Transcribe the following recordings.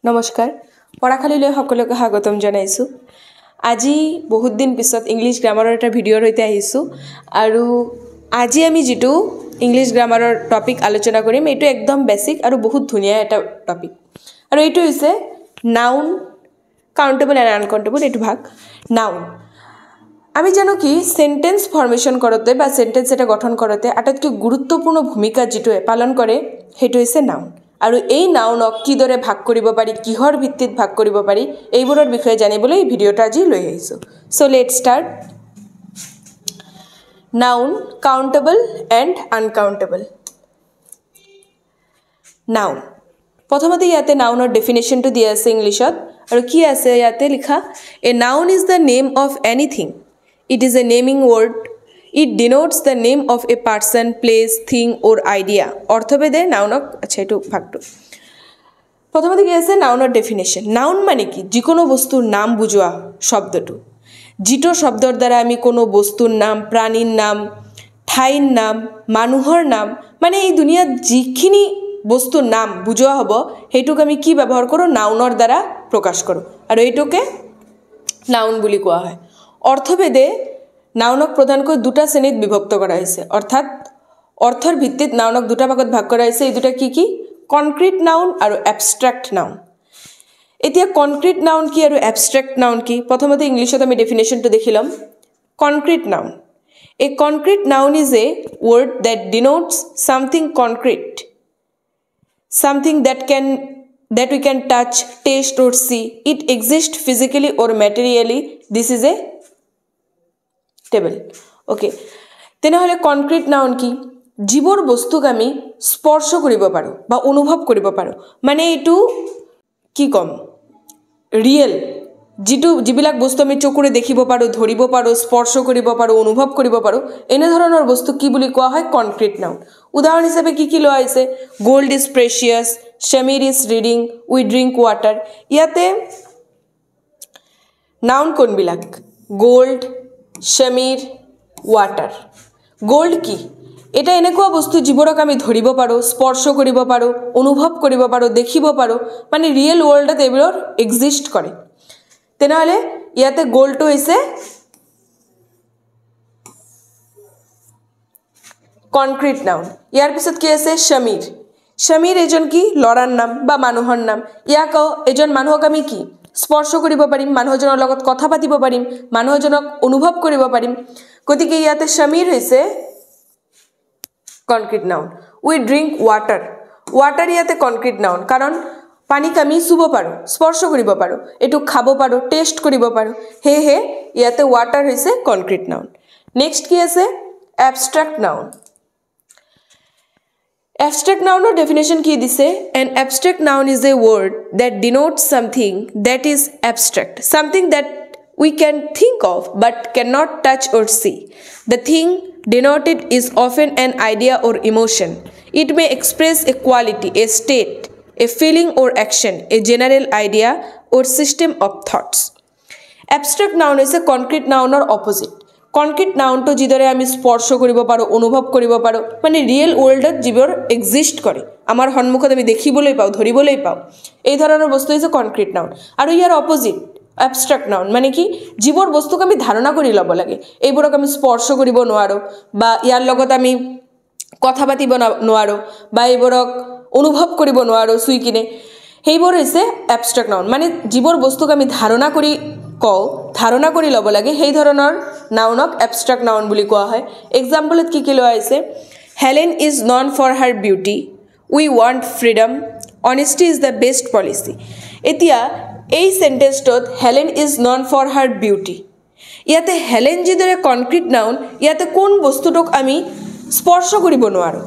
নমস্কাৰ পঢ়াশালীলৈ সকলোকে স্বাগতম জনাইছো আজি বহুত দিন পিছত ইংলিশ গ্ৰামাৰৰ এটা ভিডিঅ'ৰ সৈতে আহিছো আৰু আজি আমি যেটো ইংলিশ গ্ৰামাৰৰ টপিক আলোচনা কৰিম এটো একদম বেসিক আৰু বহুত ধুনিয়া এটা টপিক আৰু এটো হৈছে নাউন কাউন্টেবল এন্ড আনকাউন্টেবল এটো ভাগ নাউন আমি জানো কি সেন্টেন্স ফরমেশন করতে বা সেন্টেন্স এটা গঠন করতে আটাইতকৈ গুৰুত্বপূৰ্ণ ভূমিকা যেটো পালন কৰে হেতু হৈছে নাউন আৰু এই নাউনক কিদৰে ভাগ কৰিব পাৰি কিহৰ ভিত্তিত ভাগ কৰিব পাৰি এইবোৰৰ বিষয়ে জানিবলৈ ভিডিওটা আজি লৈ আহিছো so let's start noun countable and uncountable noun প্ৰথমতে ইয়াতে নাউনৰ ডেফিনেশনটো দিয়া আছে ইংলিশত আৰু কি আছে ইয়াতে লিখা a noun is the name of anything It is a naming word. It denotes the name of a person, place, thing or idea. অর্থভেদে নাউনক আচ্ছা এটো ভাগটো প্রথমতে কি আছে নাউনৰ ডেফিনেশন নাউন মানে কি যিকোনো বস্তুৰ নাম বুজোৱা শব্দটো যিটো শব্দৰ দ্বাৰা আমি কোনো বস্তুৰ নাম প্ৰাণীৰ নাম ঠাইৰ নাম মানুহৰ নাম মানে এই দুনিয়াত যিখিনি বস্তুৰ নাম বুজোৱা হ'ব হেতুক আমি কি ব্যৱহাৰ কৰো নাউনৰ দ্বাৰা প্ৰকাশ কৰো আৰু এইটোকে নাউন বুলি কোৱা হয় অৰ্থভেদে নাউনক প্ৰধানকৈ দুটা শ্ৰেণীত বিভক্ত কৰা হয়েছে অৰ্থাৎ অৰ্থৰ ভিত্তিত নাউনক দুটা ভাগত ভাগ কৰা হয়েছে এই দুটা কি কি কনক্ৰিট নাউন আৰু অ্যাবস্ট্ৰাক্ট নাউন এতিয়া কনক্ৰিট নাউন কি আৰু অ্যাবস্ট্রাক্ট নাউন কি প্রথমতে ইংলিশত আমি ডেফিনেশনটো দেখিলাম concrete noun a concrete noun is a word that denotes something concrete something that we can touch taste or see it exists physically or materially this is a table okay তেনেহলে concrete noun কি জীবৰ বস্তুক আমি স্পৰ্শ কৰিব পাৰো বা অনুভৱ কৰিব পাৰো মানে এটো কি কম ৰিয়েল যেটো যিবিলাক বস্তু আমি চকুৰে দেখিব পাৰো ধৰিব পাৰো স্পৰ্শ কৰিব পাৰো অনুভৱ কৰিব পাৰো এনে ধৰণৰ বস্তু কি বুলি কোৱা হয় কনক্ৰিট নাউন উদাহৰণ হিচাপে কি লোৱা হৈছে gold is precious Shamir is reading we drink water ইয়াতে নাউন কোন বিলাক গোল্ড Shamir water গোল্ড কি এটা এনেকুৱা বস্তু জীৱৰক আমি ধৰিব পাৰো স্পৰ্শ কৰিব পাৰো অনুভৱ কৰিব পাৰো দেখিব পাৰো মানে ৰিয়েল ওয়াৰ্ল্ডত এবোৰ এক্সিস্ট কৰে তেনেহলে ইয়াতে গোল্ডটো হৈছে কনক্ৰিট নাউন ইয়াৰ পিছত কি আছে Shamir Shamir এজন কি লৰাৰ নাম বা মানুহৰ নাম ইয়াক এজন মানুহক আমি কি স্পৰ্শ কৰিব পাৰিম মানুহজনৰ লগত কথা পাতিব পাৰিম মানুহজনক অনুভৱ কৰিব পাৰিম গতিকে ইয়াতে Shamir হৈছে কনক্ৰিট নাউন উই ড্ৰিঙ্ক ওয়াটাৰ ওয়াটাৰ ইয়াতে কনক্ৰিট নাউন কাৰণ পানী আমি চুব পাৰো স্পৰ্শ কৰিব পাৰো এটো খাব পাৰো টেস্ট কৰিব পাৰো হে ইয়াতে ওয়াটার হৈছে কনক্রিট নাউন নেক্সট কি আছে abstract noun Abstract noun or definition ki dise an abstract noun is a word that denotes something that is abstract something that we can think of but cannot touch or see the thing denoted is often an idea or emotion it may express a quality a state a feeling or action a general idea or system of thoughts abstract noun is a concrete noun or opposite concrete নাউনটো যিদৰে আমি স্পৰ্শ কৰিব পাৰো অনুভৱ কৰিব পাৰো মানে ৰিয়েল ওয়াৰ্ল্ডত যিবোৰ এক্সিস্ট কৰে আমাৰ সন্মুখত আমি দেখিবলৈ পাও ধৰিবলৈ পাও এই ধৰণৰ বস্তু হৈছে কনক্ৰিট নাউন আৰু ইয়াৰ অপোজিট অ্যাবস্ট্ৰাক্ট নাউন মানে কি যিবোৰ বস্তুক আমি ধাৰণা কৰি ল'ব লাগে এইবোৰক আমি স্পৰ্শ কৰিব নোৱাৰো বা ইয়াৰ লগত আমি কথা পাতিব নোৱাৰো বা এইবোৰক অনুভৱ কৰিব নোৱাৰো সুই কিনে সেইবোৰ হৈছে অ্যাবস্ট্ৰাক্ট নাউন মানে যিবোৰ বস্তুক আমি ধাৰণা কৰি ধাৰণা কৰি ল'ব লাগে সেই ধৰণৰ নাউনক অ্যাবস্ট্ৰাক্ট নাউন বুলি কোৱা হয় এক্সাম্পলত কি লোৱা আছে Helen is known for her beauty we want freedom honesty is the best policy এতিয়া এই সেন্টেন্সটোত Helen is known for her beauty ইয়াতে হেলেন যিদৰে কনক্ৰিট নাউন ইয়াতে কোন বস্তুটোক আমি স্পৰ্শ কৰিব নোৱাৰো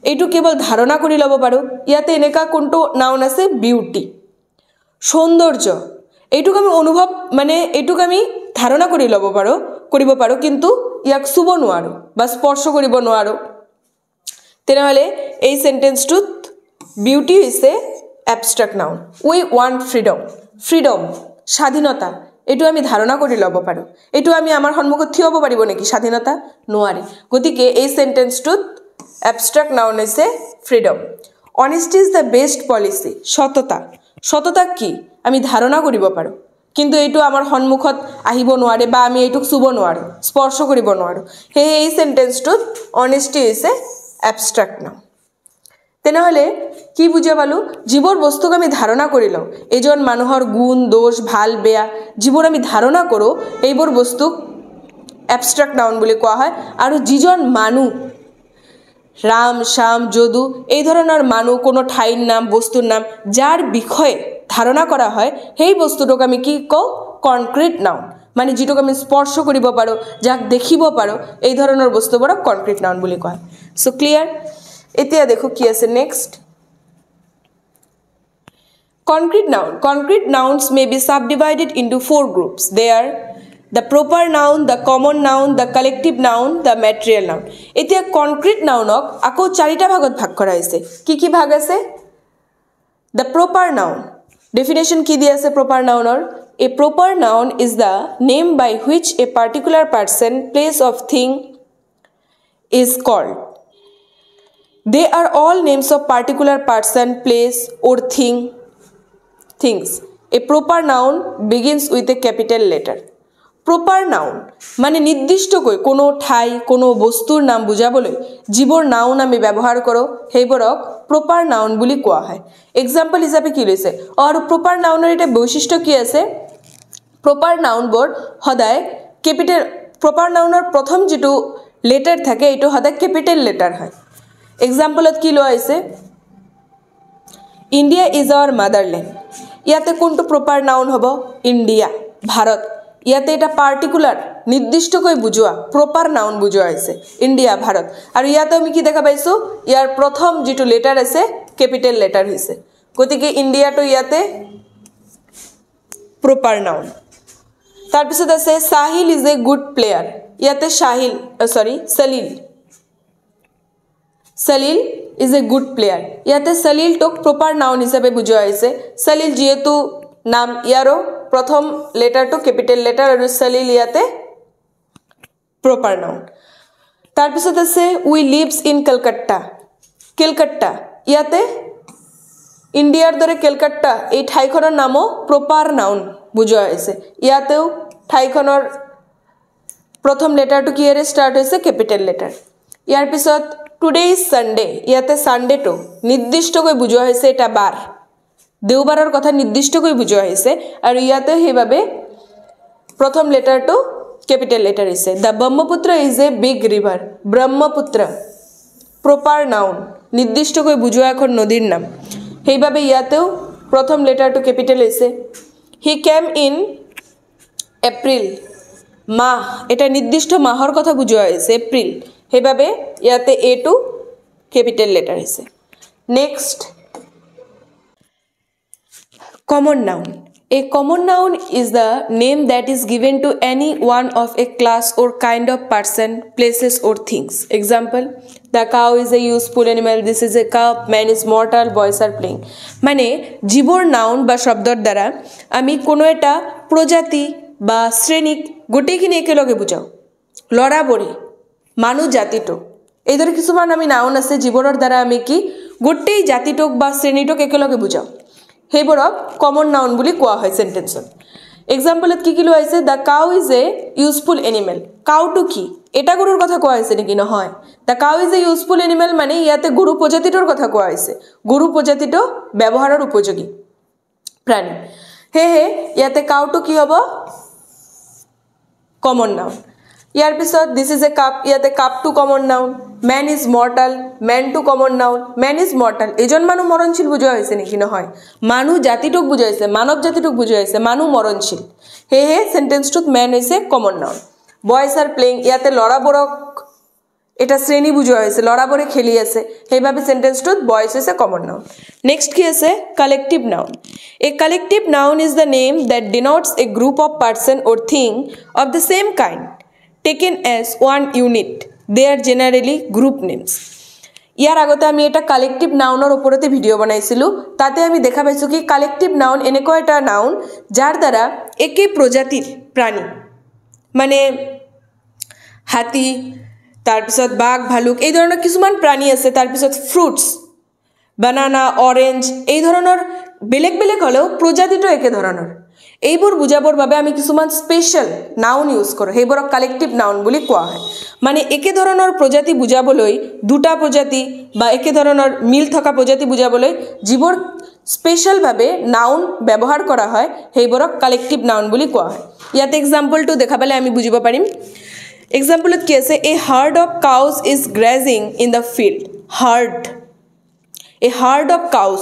এইটো কেৱল ধাৰণা কৰি ল'ব পাৰো ইয়াতে এনেকা কোনটো নাউন আছে বিউটি সৌন্দৰ্য এইটুক আমি অনুভৱ মানে এইটুক আমি ধাৰণা কৰি ল'ব পাৰো কৰিব পাৰো কিন্তু ইয়াক চুব নোৱাৰো বা স্পৰ্শ কৰিব নোৱাৰো তেনেহলে এই সেন্টেন্সটোত বিউটি হৈছে অ্যাবস্ট্ৰাক্ট নাউন উই ওয়ান্ট ফ্ৰিডম স্বাধীনতা এটো আমি ধাৰণা কৰি ল'ব পাৰো এটো আমি আমাৰ সন্মুখত থিয় হ'ব পাৰিব নেকি স্বাধীনতা নোৱাৰি গতিকে এই সেন্টেন্সটোত অ্যাবস্ট্ৰাক্ট নাউন হৈছে freedom honesty is the best policy সততা সততা কি আমি ধাৰণা কৰিব পাৰো কিন্তু এইটো আমাৰ সন্মুখত আহিব নোৱাৰে বা আমি এইটোক চুব নোৱাৰো স্পৰ্শ কৰিব নোৱাৰো হে এই সেন্টেন্সটোত অনেষ্টি ইজ এ এবস্ট্ৰাক্ট নাউন তেনেহলে কি বুজা পালো জীৱৰ বস্তুক আমি ধাৰণা কৰি লওঁ এজন মানুহৰ গুণ দোষ ভাল বেয়া জীৱৰ আমি ধাৰণা কৰো এইবোৰ বস্তুক এবস্ট্ৰাক্ট নাউন বুলি কোৱা হয় আৰু যিজন মানুহ ৰাম শ্যাম যদু এই ধৰণৰ মানুহ কোনো ঠাইৰ নাম বস্তুৰ নাম যাৰ বিষয়ে ধাৰণা কৰা হয় সেই বস্তুটোক আমি কি কওঁ কনক্ৰিট নাউন মানে যেটোক আমি স্পৰ্শ কৰিব পাৰো যাক দেখিব পাৰো এই ধৰণৰ বস্তুবোৰক কনক্ৰিট নাউন বুলি কয় সো ক্লিয়াৰ এতিয়া দেখো কি আছে next concrete nouns may be subdivided into 4 groups they are the proper noun the common noun the collective noun the material noun এতিয়া concrete nounok আকৌ চাৰিটা ভাগত ভাগ কৰা হৈছে কি ভাগ আছে the proper noun definition কি দি আছে proper nounor a proper noun is the name by which a particular person place of thing is called they are all names of particular person place or things a proper noun begins with a capital letter proper noun মানে নিৰ্দিষ্টকৈ কোনো ঠাই কোনো বস্তুৰ নাম বুজাবলৈ যিবোৰ noun আমি ব্যৱহাৰ কৰো হেইবোৰক proper noun বুলি কোৱা হয় এক্সাম্পল হিচাপে কি লৈছে আৰু proper nounৰ এটা বৈশিষ্ট্য কি আছে proper noun বোৰ সদায় ক্যাপিটাল proper nounৰ প্ৰথম যেটো লেটাৰ থাকে এটো সদায় ক্যাপিটাল লেটাৰ হয় এক্সাম্পলত কি লোৱা হৈছে ইন্ডিয়া ইজ आवर মাদাৰল্যান্ড ইয়াতে কোনটো proper noun হ'ব ইন্ডিয়া ভাৰত ইয়াতে এটা পাৰ্টিকুলাৰ নিৰ্দিষ্টকৈ বুজোৱা proper noun বুজোৱা হৈছে ইন্ডিয়া ভাৰত আৰু ইয়াতে আমি কি দেখা পাইছো ইয়াৰ প্ৰথম যেটো লেটাৰ আছে ক্যাপিটাল লেটাৰ হৈছে গতিকে ইন্ডিয়াটো ইয়াতে proper noun তাৰ পিছত আছে Sahil is a good player ইয়াতে সালিল is a good player ইয়াতে সালিল টক proper noun হিচাপে বুজোৱা হৈছে সালিল যেহেতু নাম ইয়াৰো প্ৰথম লেটাৰটো ক্যাপিটাল লেটাৰ আৰু সালিল ইয়াতে proper noun তাৰ পিছত আছে we lives in কলকাতা ইয়াতে ইন্ডিয়াৰ দৰে কলকাতা এই ঠাইখনৰ নামও proper noun বুজোৱা হৈছে ইয়াতেও ঠাইখনৰ প্ৰথম লেটাৰটো কিৰে স্টাৰ্ট হৈছে ক্যাপিটাল লেটাৰ ইয়াৰ পিছত Today is Sunday ইয়াতে সানডে তো নিৰ্দিষ্টকৈ বুজোৱা হৈছে এটা বাৰ দেওবাৰৰ কথা নিৰ্দিষ্টকৈ বুজোৱা হৈছে আৰু ইয়াতে হেইভাবে প্ৰথম লেটাৰটো ক্যাপিটাল লেটাৰ হৈছে The Brahmaputra is a big river Brahmaputra proper noun নিৰ্দিষ্টকৈ বুজোৱা এখন নদীৰ নাম হেইভাবে ইয়াতেও প্ৰথম লেটাৰটো ক্যাপিটাল হৈছে He came in April মাহ এটা নিৰ্দিষ্ট মাহৰ কথা বুজোৱা হৈছে এপ্ৰিল হেইভাবে ইয়াতে a টু ক্যাপিটাল লেটার আছে next common noun a common noun is the name that is given to any one of a class or kind of person places or things example the cow is a useful animal this is a cup man is mortal boys are playing মানে জীবৰ noun বা শব্দৰ দ্বাৰা আমি কোনো এটা প্ৰজাতি বা শ্ৰেণীক গোটেইখিনি একেলগে বুজাও লৰাবৰি মানুহ জাতিটো এই ধৰে কিছুমান আমি নাউন আছে জীৱৰৰ দ্বাৰা আমি কি গোটেই জাতিটোক বা শ্ৰেণীটোক একেলগে বুজাও হেইবোৰক কমন নাউন বুলি কোৱা হয় সেন্টেন্সত এক্সাম্পলত কি লোৱা হৈছে the cow is a useful animal কাউটো কি এটা গৰুৰ কথা কোৱা হৈছে নেকি নহয় the cow is a useful animal মানে ইয়াতে গৰু প্ৰজাতিটোৰ কথা কোৱা হৈছে গৰু প্ৰজাতিটো ব্যৱহাৰৰ উপযোগী প্ৰাণী হে ইয়াতে কাউটো কি হ'ব কমন নাউন ইয়াৰ পিছত this is a cup ইয়াতে cup টু common noun man is mortal man টু common noun man is mortal এজন মানুহ মৰণশীল বুজোৱা হৈছে নেকি নহয় মানুহ জাতিটোক বুজাইছে মানৱ জাতিটোক বুজাইছে মানুহ মৰণশীল হে সেন্টেন্সটোত man হৈছে common noun boys are playing ইয়াতে লৰাবোৰক এটা শ্ৰেণী বুজোৱা হৈছে লৰাবোৰে খেলি আছে হেইভাবে সেন্টেন্সটোত boys হৈছে কমন নাউন নেক্সট কি আছে collective noun a collective noun is the name that denotes a group of person or thing of the same kind taken as one unit they are generally group names ইয়াৰ আগতে আমি এটা collective নাউনৰ ওপৰতে video বনাইছিলো তাতে আমি দেখা পাইছো কি কালেক্টিভ নাউন এনেকৈ এটা নাউন যাৰ দ্বাৰা একে প্ৰজাতিৰ প্ৰাণী মানে হাতী তাৰ পিছত বাঘ ভালুক এই ধৰণৰ কিছুমান প্ৰাণী আছে তাৰ পিছত ফ্ৰুটস বানানা অৰেঞ্জ এই ধৰণৰ বেলেগ বেলেগ হলেও প্ৰজাতিটো একে ধৰণৰ এইবোৰ বুজাবৰ বাবে আমি কিছুমান স্পেশাল নাউন ইউজ কৰোঁ সেইবোৰক কালেক্টিভ নাউন বুলি কোৱা হয় মানে একে ধৰণৰ প্ৰজাতি বুজাবলৈ দুটা প্ৰজাতি বা একে ধৰণৰ মিল থকা প্ৰজাতি বুজাবলৈ যিবোৰ স্পেশাল ভাবে নাউন ব্যৱহাৰ কৰা হয় সেইবোৰক কালেক্টিভ নাউন বুলি কোৱা হয় ইয়াতে এক্সাম্পলটো দেখাবলৈ আমি বুজিব পাৰিম এক্সাম্পলত কি আছে a herd of cows is grazing in the field a herd of cows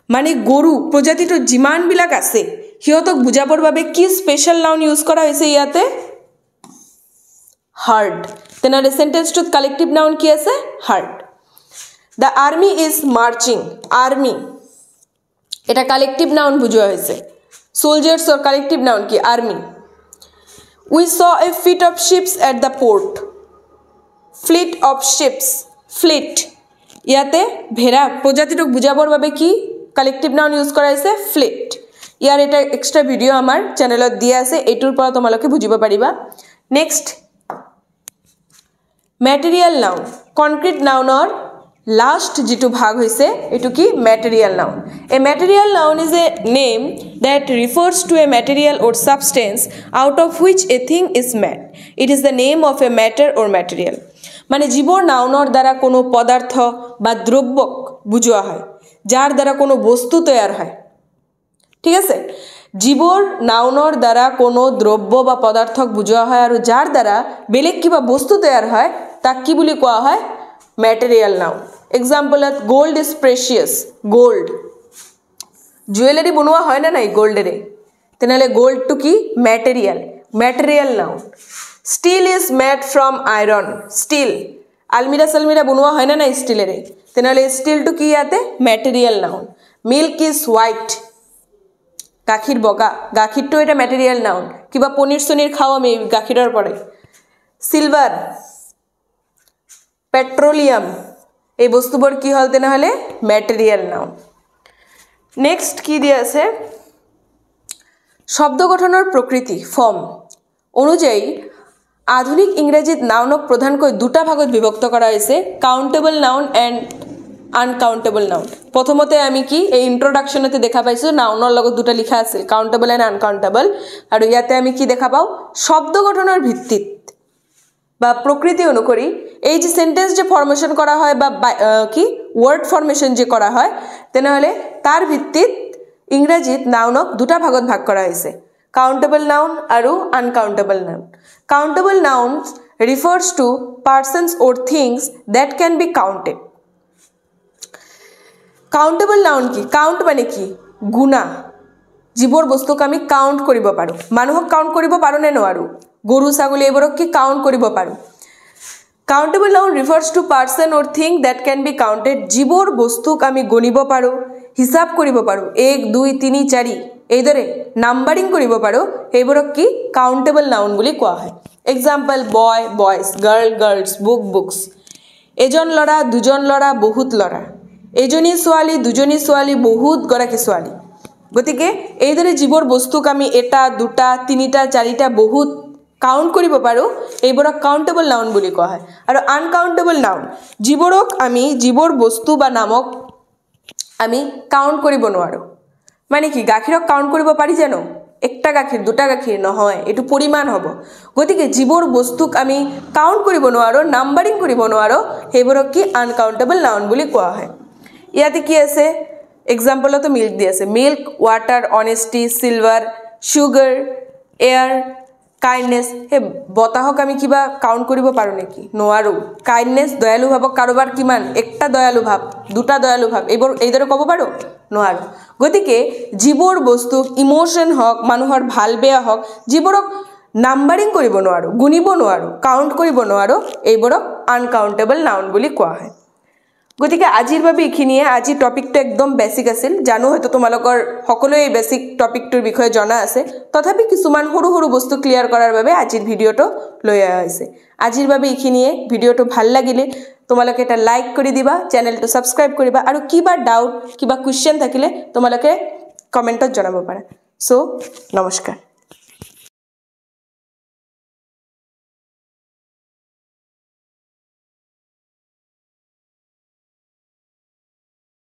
মানে গৰু প্ৰজাতিটো যিমান বিলাক আছে হিয়তক বুজাবৰ বাবে কি স্পেশাল নাউন ইউজ কৰা হৈছে ইয়াতে হাৰ্ড তেনেহলে সেন্টেন্সটোত কালেক্টিভ নাউন কি আছে herd the army is marching army এটা কালেক্টিভ নাউন বুজোৱা হৈছে সোলজাৰ্সৰ কালেক্টিভ নাউন কি army we saw a fleet of ships at the port fleet of ships fleet ইয়াতে ভেড়া প্ৰজাতিটোক বুজাবৰ বাবে কি কালেক্টিভ নাউন ইউজ কৰা হৈছে ফ্লিট ইয়াৰ এটা এক্সট্ৰা ভিডিও আমাৰ চেনেলত দিয়া আছে এটোৰ পৰা তোমালোকে বুজিব পাৰিবা নেক্সট ম্যাটেৰিয়েল নাউন কনক্ৰিট নাউনৰ লাষ্ট যেটো ভাগ হৈছে এটো কি material noun a material noun is a name that refers to a material or substance out of which a thing is made it is the name of a matter or material মানে যিবোৰ নাউনৰ দ্বাৰা কোনো পদাৰ্থ বা দ্ৰব্যক বুজোৱা হয় যাৰ দ্বাৰা কোনো বস্তু তৈয়াৰ হয় ঠিক আছে যিবোৰ নাউনৰ দ্বাৰা কোনো দ্ৰব্য বা পদাৰ্থক বুজোৱা হয় আৰু যাৰ দ্বাৰা বেলেগ কিবা বস্তু তৈয়াৰ হয় তাক কি বুলি কোৱা হয় ম্যাটেৰিয়েল নাউন এক্সাম্পলত gold is precious gold jewellery বনোৱা হয় না নাই গোল্ডেৰে তেনেহলে গোল্ডটো কি material noun steel is made from iron steel আলমিৰা সালমিৰা বনোৱা হয় না নাই স্টিলেৰে তেনেহলে স্টিলটো কি ইয়াতে material noun milk is white গাখীৰ বগা গাখীৰটো এটা ম্যাটেৰিয়েল নাউন কিবা পনীৰ সনীৰ খাও আমি গাখীৰৰ পৰে সিলভাৰ পেট্ৰোলিয়াম এই বস্তুবোৰ কি হল তেনেহলে ম্যাটেৰিয়েল নাউন নেক্সট কি দিয়া আছে শব্দ গঠনৰ প্ৰকৃতি ফৰ্ম অনুযায়ী আধুনিক ইংৰাজীত নাউনক প্ৰধানকৈ দুটা ভাগত বিভক্ত কৰা হৈছে countable noun and uncountable noun প্ৰথমতে আমি কি এই ইন্ট্ৰোডাকশনতে দেখা পাইছো নাউনৰ লগত দুটা লিখা আছে কাউন্টেবল এণ্ড আনকাউন্টেবল আৰু ইয়াতে আমি কি দেখা পাও শব্দ গঠনৰ ভিত্তিত বা প্ৰকৃতি অনুসৰি এই যে সেন্টেন্স যে ফৰমেশন কৰা হয় বা কি ওয়াৰ্ড ফৰমেশন যে কৰা হয় তেনেহলে তাৰ ভিত্তিত ইংৰাজীত নাউনক দুটা ভাগত ভাগ কৰা হৈছে কাউন্টেবল নাউন আৰু uncountable noun countable nouns refers to persons or things that can be counted countable noun কি কাউন্ট মানে কি গুণা যিবোৰ বস্তুক আমি কাউন্ট কৰিব পাৰো মানুহক কাউন্ট কৰিব পাৰো নে নোৱাৰো গৰু ছাগলী এইবোৰক কি কাউন্ট কৰিব পাৰো countable noun refers to person or thing that can be counted যিবোৰ বস্তুক আমি গণিব পাৰো হিসাব কৰিব পাৰো 1 2 3 4 এইদৰে নাম্বাৰিং কৰিব পাৰো এইবোৰক কি কাউন্টেবল নাউন বুলি কোৱা হয় এক্সাম্পল বয় বয়স গাৰ্ল গাৰ্লস বুক বুকস এজন লৰা দুজন লৰা বহুত লৰা এজনী ছোৱালী দুজনী ছোৱালী বহুত গৰাকী ছোৱালী গতিকে এইদৰে যিবোৰ বস্তুক আমি এটা দুটা তিনিটা চাৰিটা বহুত কাউন্ট কৰিব পাৰো এইবোৰক কাউন্টেবল নাউন বুলি কোৱা হয় আৰু আনকাউন্টেবল নাউন যিবোৰক আমি যিবোৰ বস্তু বা নামক আমি কাউন্ট কৰিব নোৱাৰো মানে কি গাখীৰক কাউন্ট কৰিব পাৰি জানো একটা গাখীৰ দুটা গাখীৰ নহয় এটো পৰিমাণ হ'ব গতিকে যিবোৰ বস্তুক আমি কাউন্ট কৰিব নোৱাৰো নাম্বাৰিং কৰিব নোৱাৰো সেইবোৰক কি আনকাউন্টেবল নাউন বুলি কোৱা হয় ইয়াতে কি আছে এক্সাম্পলতো মিল্ক দি আছে milk water honesty silver sugar air kindness হে বতাহক আমি কিবা কাউন্ট কৰিব পাৰো নেকি নোৱাৰো কাইন্ডনেস দয়ালু ভাৱক কাৰোবাৰ কিমান একটা দয়ালু ভাৱ দুটা দয়ালু ভাৱ এইদৰে ক'ব পাৰো নোৱাৰো গতিকে যিবোৰ বস্তু ইমোশন হক মানুহৰ ভাল বেয়া হক যিবোৰক নাম্বাৰিং কৰিব নোৱাৰো গুণিব নোৱাৰো কাউন্ট কৰিব নোৱাৰো এইবোৰক আনকাউন্টেবল নাউন বুলি কোৱা হয় গতিকে আজিৰ বাবে ইখিনিয়ে আজি টপিকটো একদম বেসিক আছিল জানো হয়তো তোমালোকৰ সকলো এই বেসিক টপিকটোৰ বিষয়ে জনা আছে তথাপি কিছুমান সৰু সৰু বস্তু ক্লিয়াৰ কৰাৰ বাবে আজিৰ ভিডিওটো লৈ আহা হৈছে আজিৰ বাবে ইখিনিয়ে ভিডিওটো ভাল লাগিলে তোমালোকে এটা লাইক কৰি দিবা চেনেলটো সাবস্ক্ৰাইব কৰিবা আৰু কিবা ডাউট কিবা কোৱেশ্চন থাকিলে তোমালোকে কমেন্টত জনাব পাৰা সো নমস্কাৰ